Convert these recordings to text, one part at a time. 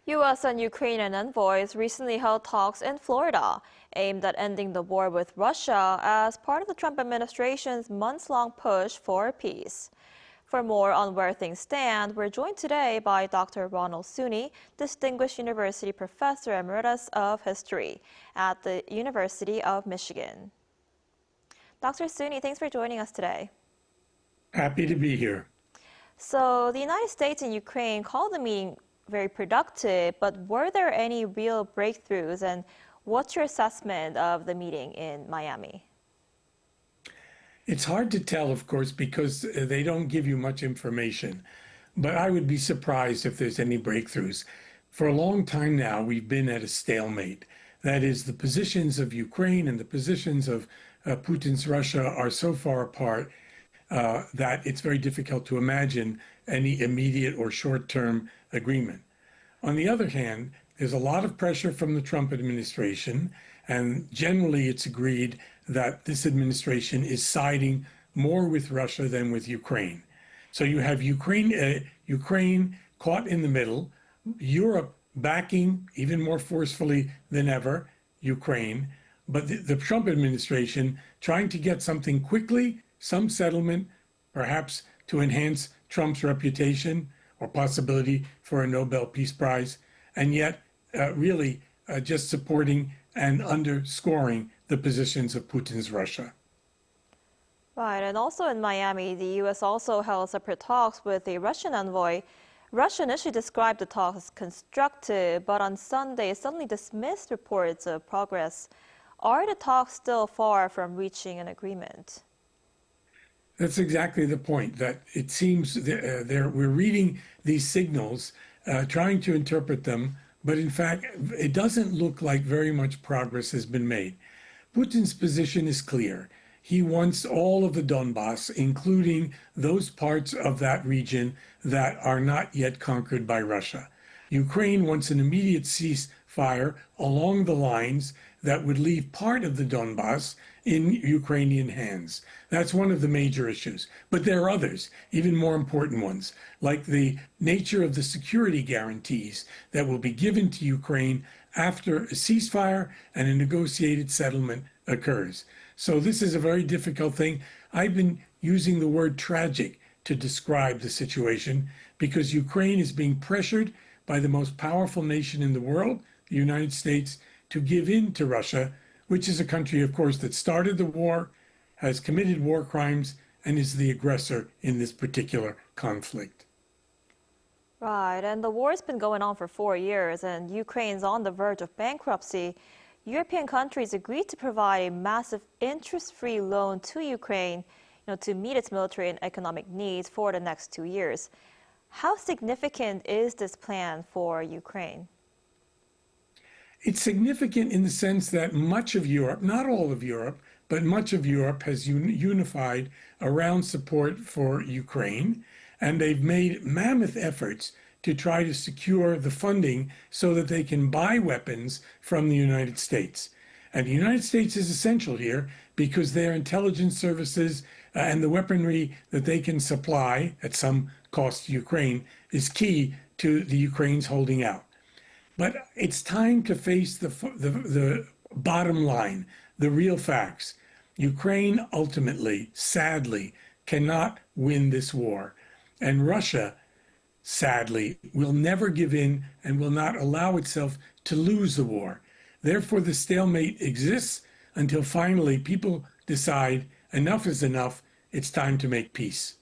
U.S. and Ukrainian envoys recently held talks in Florida aimed at ending the war with Russia as part of the Trump administration's months-long push for peace. For more on where things stand, we're joined today by Dr. Ronald Suny, Distinguished University Professor Emeritus of History at the University of Michigan. Dr. Suny, thanks for joining us today. Happy to be here. So the United States and Ukraine called the meeting very productive, but were there any real breakthroughs? And what's your assessment of the meeting in Miami? It's hard to tell, of course, because they don't give you much information. But I would be surprised if there's any breakthroughs. For a long time now, we've been at a stalemate. That is, the positions of Ukraine and the positions of Putin's Russia are so far apart that it's very difficult to imagine any immediate or short-term agreement. On the other hand, there's a lot of pressure from the Trump administration, and generally it's agreed that this administration is siding more with Russia than with Ukraine. So you have Ukraine caught in the middle, Europe backing even more forcefully than ever Ukraine, but the Trump administration trying to get something quickly, some settlement, perhaps to enhance Trump's reputation or possibility for a Nobel Peace Prize, and yet really just supporting and underscoring the positions of Putin's Russia. Right, and also in Miami, the U.S. also held separate talks with a Russian envoy. Russia initially described the talks as constructive, but on Sunday suddenly dismissed reports of progress. Are the talks still far from reaching an agreement? That's exactly the point, that it seems we're reading these signals, trying to interpret them, but in fact, it doesn't look like very much progress has been made. Putin's position is clear. He wants all of the Donbass, including those parts of that region that are not yet conquered by Russia. Ukraine wants an immediate ceasefire along the lines that would leave part of the Donbass in Ukrainian hands. That's one of the major issues. But there are others, even more important ones, like the nature of the security guarantees that will be given to Ukraine after a ceasefire and a negotiated settlement occurs. So this is a very difficult thing. I've been using the word tragic to describe the situation because Ukraine is being pressured by the most powerful nation in the world, the United States, to give in to Russia, which is a country, of course, that started the war, has committed war crimes, and is the aggressor in this particular conflict. Right, and the war's been going on for 4 years, and Ukraine's on the verge of bankruptcy. European countries agreed to provide a massive interest-free loan to Ukraine, to meet its military and economic needs for the next 2 years. How significant is this plan for Ukraine? It's significant in the sense that much of Europe, not all of Europe, but much of Europe has unified around support for Ukraine, and they've made mammoth efforts to try to secure the funding so that they can buy weapons from the United States. And the United States is essential here because their intelligence services and the weaponry that they can supply at some cost to Ukraine is key to the Ukraine's holding out. But it's time to face the bottom line, the real facts. Ukraine ultimately, sadly, cannot win this war. And Russia, sadly, will never give in and will not allow itself to lose the war. Therefore, the stalemate exists until finally people decide enough is enough, it's time to make peace.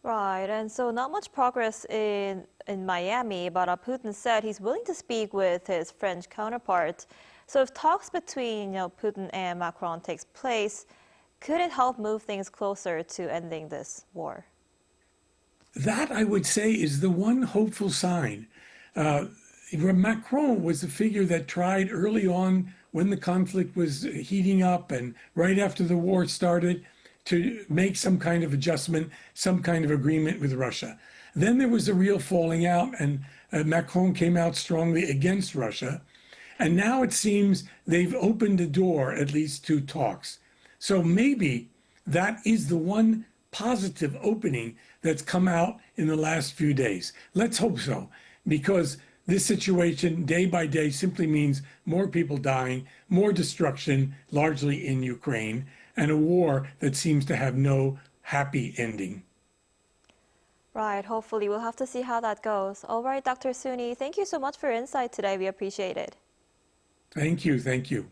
Right, and so not much progress in Miami, but Putin said he's willing to speak with his French counterpart. So if talks between Putin and Macron takes place, could it help move things closer to ending this war? That, I would say, is the one hopeful sign. Macron was a figure that tried early on when the conflict was heating up and right after the war started to make some kind of adjustment, some kind of agreement with Russia. Then there was a real falling out, and Macron came out strongly against Russia. And now it seems they've opened the door, at least, to talks. So maybe that is the one positive opening that's come out in the last few days. Let's hope so. because this situation day by day simply means more people dying, more destruction, largely in Ukraine, and a war that seems to have no happy ending. Right. Hopefully, we'll have to see how that goes. All right, Dr. Suny, thank you so much for your insight today. We appreciate it. Thank you. Thank you.